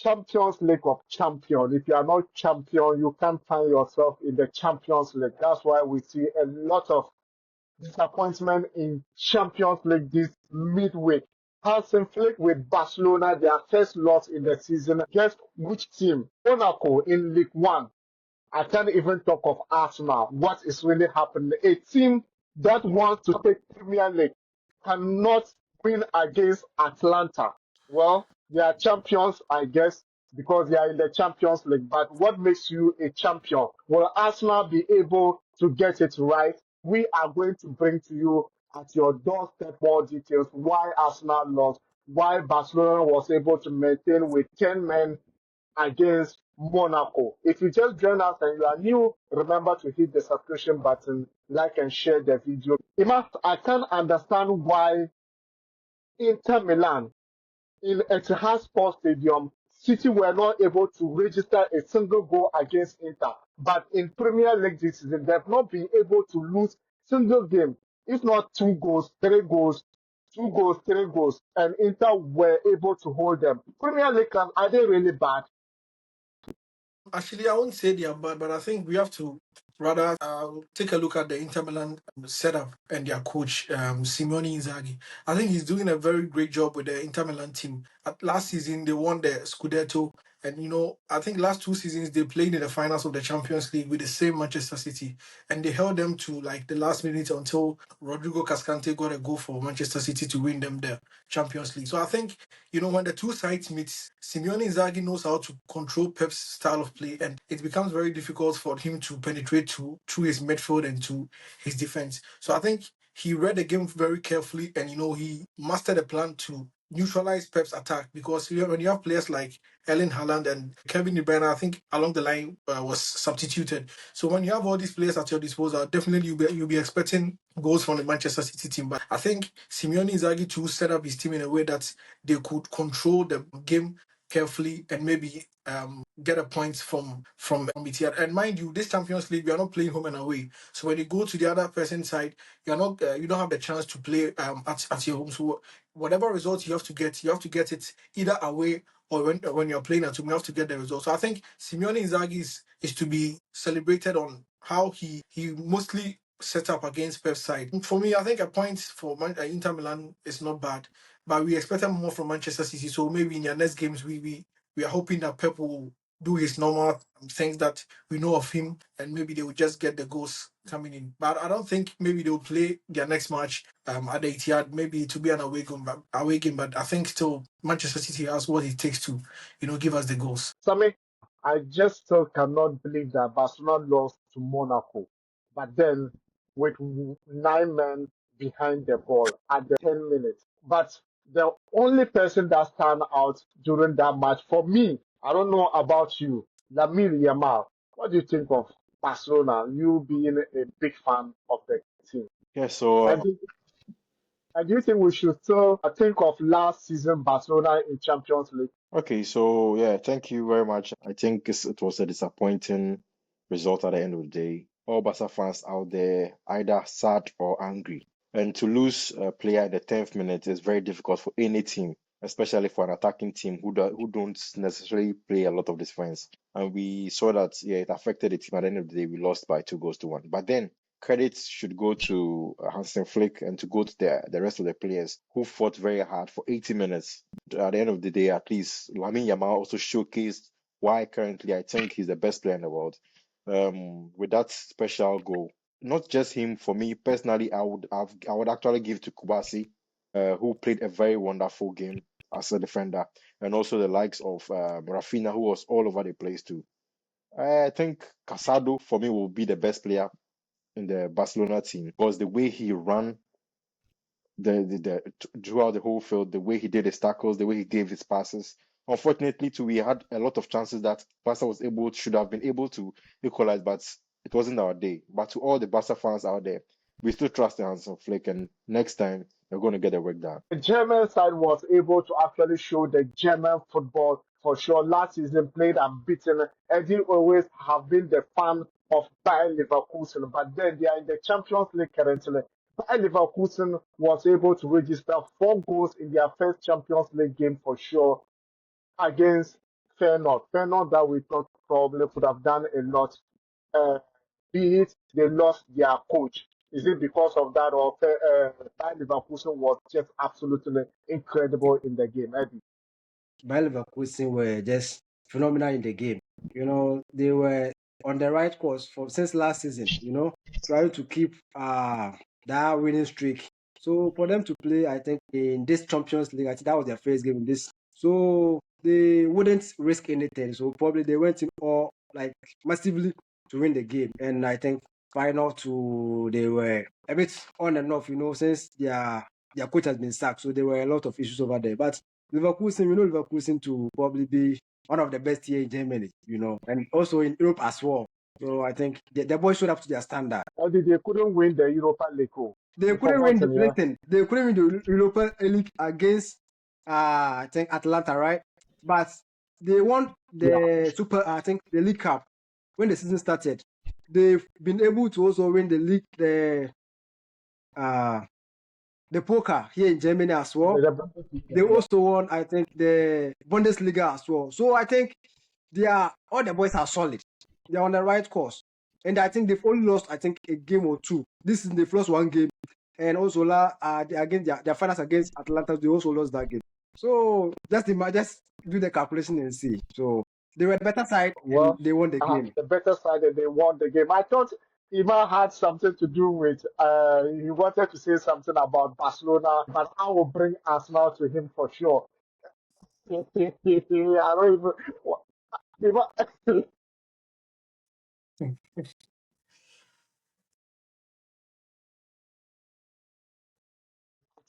Champions League of champions. If you are not champion, you can't find yourself in the Champions League. That's why we see a lot of disappointment in Champions League this midweek. Hansen Flick with Barcelona, their first loss in the season. Guess which team? Monaco in League One. I can't even talk of Arsenal. What is really happening? A team that wants to take Premier League cannot win against Atlanta. Well, they are champions, I guess, because they are in the Champions League. But what makes you a champion? Will Arsenal be able to get it right? We are going to bring to you at your doorstep more details why Arsenal lost, why Barcelona was able to maintain with 10 men against Monaco. If you just join us and you are new, remember to hit the subscription button, like and share the video. Ima, I can't understand why Inter Milan in Etihad Sports Stadium, City were not able to register a single goal against Inter. But in Premier League this season, they've not been able to lose single game. If not 2 goals, 3 goals, 2 goals, 3 goals, and Inter were able to hold them. Premier League, are they really bad? Actually, I won't say they are bad, but I think we have to rather take a look at the Inter Milan setup and their coach, Simone Inzaghi. I think he's doing a very great job with the Inter Milan team. Last season, they won the Scudetto. And, I think last 2 seasons, they played in the finals of the Champions League with the same Manchester City. And they held them to like the last minute until Rodrigo Cascante got a goal for Manchester City to win them the Champions League. So I think, when the two sides meet, Simeone Inzaghi knows how to control Pep's style of play, and it becomes very difficult for him to penetrate through his midfield and to his defense. So I think he read the game very carefully, and he mastered a plan to neutralize Pep's attack, because when you have players like Erling Haaland and Kevin De Bruyne, I think along the line was substituted. So when you have all these players at your disposal, definitely you'll be expecting goals from the Manchester City team. But I think Simeone Inzaghi too set up his team in a way that they could control the game carefully and maybe get a point from Etihad. And mind you, this Champions League, we are not playing home and away. So when you go to the other person's side, you're not you don't have the chance to play at your home. So whatever results you have to get it either away or when you're playing at home, you have to get the result. So I think Simeone Inzaghi is to be celebrated on how he mostly set up against Pep's side. For me, I think a point for Inter Milan is not bad, but we expected more from Manchester City. So maybe in their next games, we are hoping that Pep will do his normal things that we know of him, and maybe they will just get the goals coming in. But I don't think maybe they will play their next match at the Etihad. Maybe to be an away game, but I think still Manchester City has what it takes to, give us the goals. Sammy, I just still cannot believe that Barcelona lost to Monaco. But then, with 9 men behind the ball at the 10 minutes. But the only person that stand out during that match, for me, I don't know about you, Lamine Yamal. What do you think of Barcelona? You being a big fan of the team. Yeah, so And do you think we should still think of last season Barcelona in Champions League? okay, so yeah, thank you very much. I think it was a disappointing result at the end of the day. All Barca fans out there either sad or angry. And to lose a player in the 10th minute is very difficult for any team, especially for an attacking team who don't necessarily play a lot of defense. And we saw that, yeah, it affected the team. At the end of the day, we lost by 2 goals to 1. But then credits should go to Hansen Flick and to go to the rest of the players who fought very hard for 80 minutes. At the end of the day, at least Lamine Yamal also showcased why currently I think he's the best player in the world. With that special goal, not just him. For me personally, I would actually give to Kubasi, who played a very wonderful game as a defender, and also the likes of Rafinha, who was all over the place too. I think Casado for me will be the best player in the Barcelona team because the way he ran throughout the whole field, the way he did his tackles, the way he gave his passes. Unfortunately, too, we had a lot of chances that Barca should have been able to equalize, but it wasn't our day. But to all the Barca fans out there, we still trust the hands of Flick, and next time we're going to get the work done. The German side was able to actually show the German football for sure. Last season played unbeaten. Eddie always have been the fan of Bayern Leverkusen, but then they are in the Champions League currently. Bayern Leverkusen was able to register 4 goals in their first Champions League game for sure against Fair not that we thought probably could have done a lot. Uh, be it they lost their coach. Is it because of that or Bayern Leverkusen was just absolutely incredible in the game, Eddie? Bayer Leverkusen were just phenomenal in the game. They were on the right course since last season, trying to keep that winning streak. So for them to play, I think in this Champions League, I think that was their first game in this. So they wouldn't risk anything. So probably they went in all like massively to win the game. And I think final two they were a bit on and off, since their coach has been sacked. So there were a lot of issues over there. But Leverkusen, we know Leverkusen to probably be one of the best here in Germany, and also in Europe as well. So I think the boys showed up to their standard. Eddie, they couldn't win the Europa League. They You've couldn't win forgotten, yeah? They couldn't win the Europa League against I think Atalanta, right? But they won Yeah. the I think the League Cup when the season started. They've been able to also win the league, the poker here in Germany as well. They also won, I think, the Bundesliga as well. So I think all the boys are solid. They're on the right course. And I think they've only lost, I think, a game or two. This is the first one game. And also against their finals against Atlanta, they also lost that game. So just do the calculation and see. So they were the better side and they won the game. The better side and they won the game. I thought Iman had something to do with he wanted to say something about Barcelona, but I will bring Arsenal to him for sure. I don't even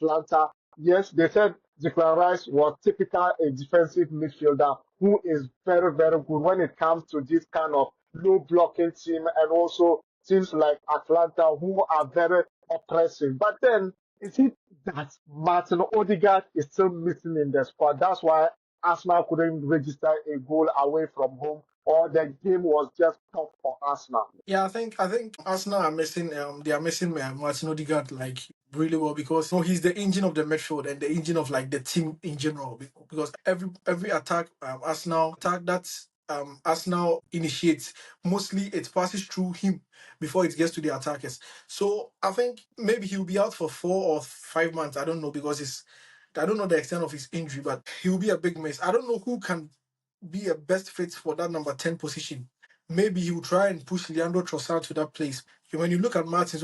Atlanta. Yes, they said Declan Rice was typical a defensive midfielder who is very, very good when it comes to this kind of low blocking team and also teams like Atlanta who are very oppressive. But then is it that Martin Odegaard is still missing in the squad? That's why Arsenal couldn't register a goal away from home, or the game was just tough for Arsenal. Yeah, I think Arsenal are missing they are missing Martin Odegaard like really well because he's the engine of the midfield and the engine of like the team in general because every attack Arsenal initiates mostly it passes through him before it gets to the attackers. So I think maybe he'll be out for 4 or 5 months. I don't know because I don't know the extent of his injury, but he'll be a big miss. I don't know who can be a best fit for that number 10 position. Maybe he will try and push Leandro Trossard to that place. When you look at Martin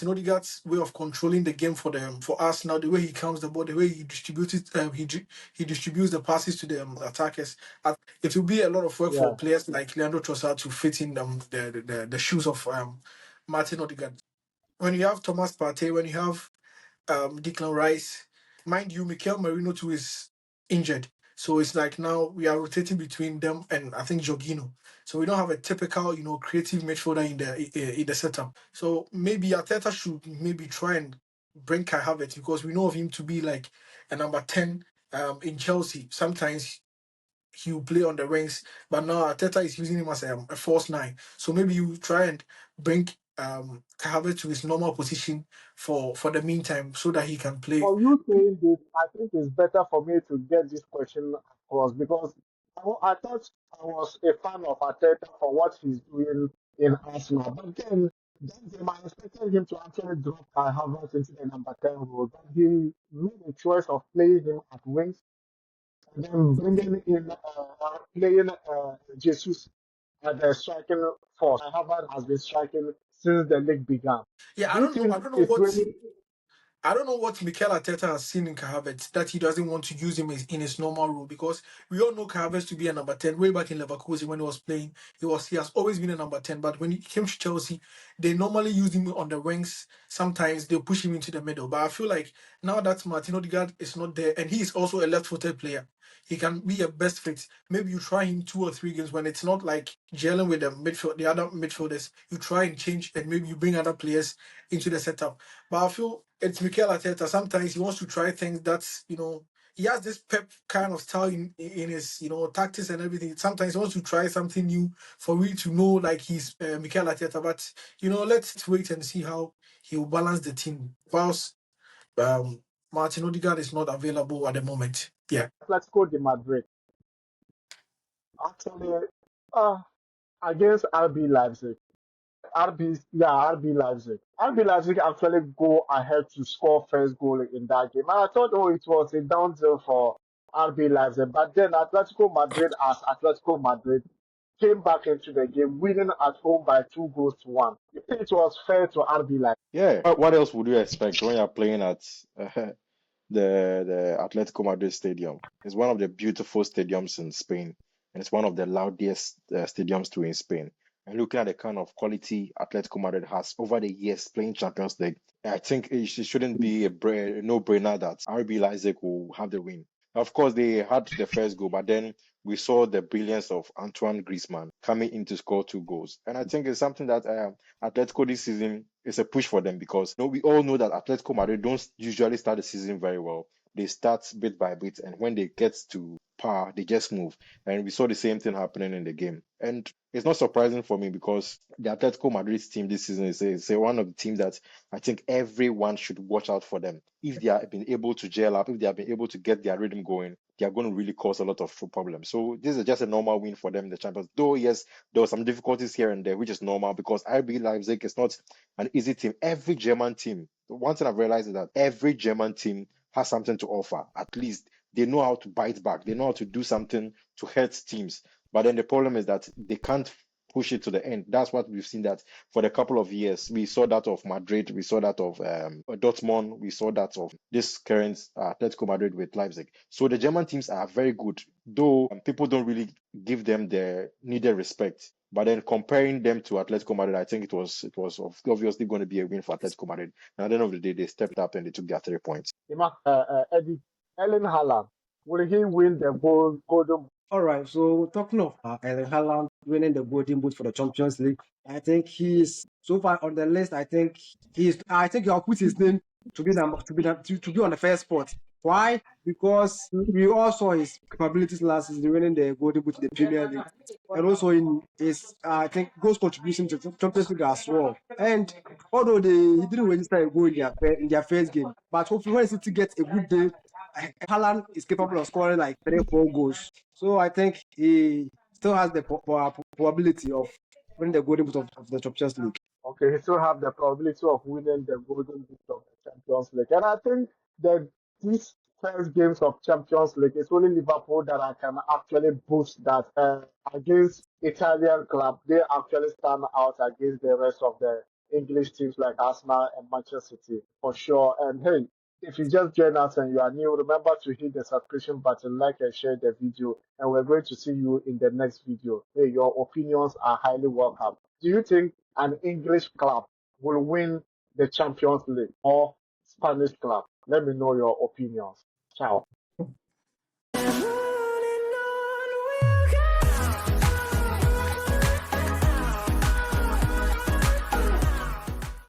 Odegaard's way of controlling the game for us now, the way he counts the ball, the way he distributes it, he distributes the passes to the attackers. It will be a lot of work Yeah. for players like Leandro Trossard to fit in the shoes of Martin Odegaard. When you have Thomas Partey, when you have Declan Rice. Mind you, Mikel Merino too is injured. So it's like now we are rotating between them and I think Jorginho. So we don't have a typical, creative midfielder in the setup. So maybe Arteta should maybe try and bring Kai Havertz because we know of him to be like a number 10 in Chelsea. Sometimes he will play on the wings, but now Arteta is using him as a false nine. So maybe you try and bring Kai Havertz to his normal position for the meantime so that he can play. For you saying this, I think it's better for me to get this question across because I thought I was a fan of Arteta for what he's doing in Arsenal. But then that game, I expected him to actually drop Kai Havertz into the number 10 role. But he made a choice of playing him at wings and then bringing in, playing Jesus at the striking force. Kai Havertz has been striking since the league began. Yeah, Do you think it's really I don't know what Mikel Arteta has seen in Kai Havertz that he doesn't want to use him in his normal role because we all know Kai Havertz to be a number 10 way back in Leverkusen when he was playing. He has always been a number 10, but when he came to Chelsea, they normally use him on the wings. Sometimes they'll push him into the middle. But I feel like now that Martin Odegaard is not there and he is also a left-footed player, he can be a best fit. Maybe you try him 2 or 3 games when it's not like gelling with the other midfielders. You try and change and maybe you bring other players into the setup. But I feel it's Mikel Arteta. Sometimes he wants to try things he has this pep kind of style in his, tactics and everything. Sometimes he wants to try something new for me to know like he's Mikel Arteta. But, let's wait and see how he will balance the team whilst Martin Odegaard is not available at the moment. Yeah. Atletico de Madrid? Actually, uh, against RB Leipzig. RB Leipzig. RB Leipzig actually go ahead to score first goal in that game. And I thought, oh, it was a down deal for RB Leipzig. But then Atletico Madrid, as Atletico Madrid, came back into the game, winning at home by 2 goals to 1. You think it was fair to RB Leipzig? Yeah. What else would you expect when you're playing at the Atletico Madrid Stadium? It's one of the beautiful stadiums in Spain, and it's one of the loudest stadiums too in Spain. And looking at the kind of quality Atletico Madrid has over the years playing Champions League, I think it shouldn't be a no-brainer that RB Leipzig will have the win. Of course, they had the first goal, but then we saw the brilliance of Antoine Griezmann coming in to score 2 goals. And I think it's something that Atletico this season is a push for them because we all know that Atletico Madrid don't usually start the season very well. They start bit by bit, and when they get to par, they just move. And we saw the same thing happening in the game. And it's not surprising for me because the Atletico Madrid team this season is one of the teams that I think everyone should watch out for them. If they have been able to gel up, if they have been able to get their rhythm going, they are going to really cause a lot of problems. So this is just a normal win for them in the Champions. Though yes, there were some difficulties here and there, which is normal because RB Leipzig is not an easy team. Every German team, one thing I've realized is that every German team has something to offer. At least they know how to bite back. They know how to do something to hurt teams. But then the problem is that they can't push it to the end. That's what we've seen that for the couple of years. We saw that of Madrid, we saw that of Dortmund, we saw that of this current Atletico Madrid with Leipzig. So the German teams are very good, though people don't really give them the needed respect. But then comparing them to Atletico Madrid, I think it was obviously going to be a win for Atletico Madrid. And at the end of the day, they stepped up and they took their 3 points. Eddie, Erling Haaland, will he win the golden? All right. So talking of Erling Haaland winning the Golden Boot for the Champions League, I think he's so far on the list. I think he's. I think I'll put his name to be to be on the first spot. Why? Because we all saw his capabilities last season winning the Golden Boot in the Premier League, and also in his I think goals contribution to the Champions League as well. And although he didn't register a goal in their first game, but hopefully when City gets a good day, Haaland is capable of scoring like 3 4 goals. So I think he still has the probability of winning the Golden Boot of the Champions League. Okay, he still have the probability of winning the golden boot of the Champions League. And I think that these first games of Champions League, it's only Liverpool that I can actually boost that against Italian club. They actually stand out against the rest of the English teams like Arsenal and Manchester City for sure. And hey, if you just join us and you are new, remember to hit the subscription button, like and share the video, and we're going to see you in the next video. Hey, your opinions are highly welcome. Do you think an English club will win the Champions League or Spanish club? Let me know your opinions. Ciao.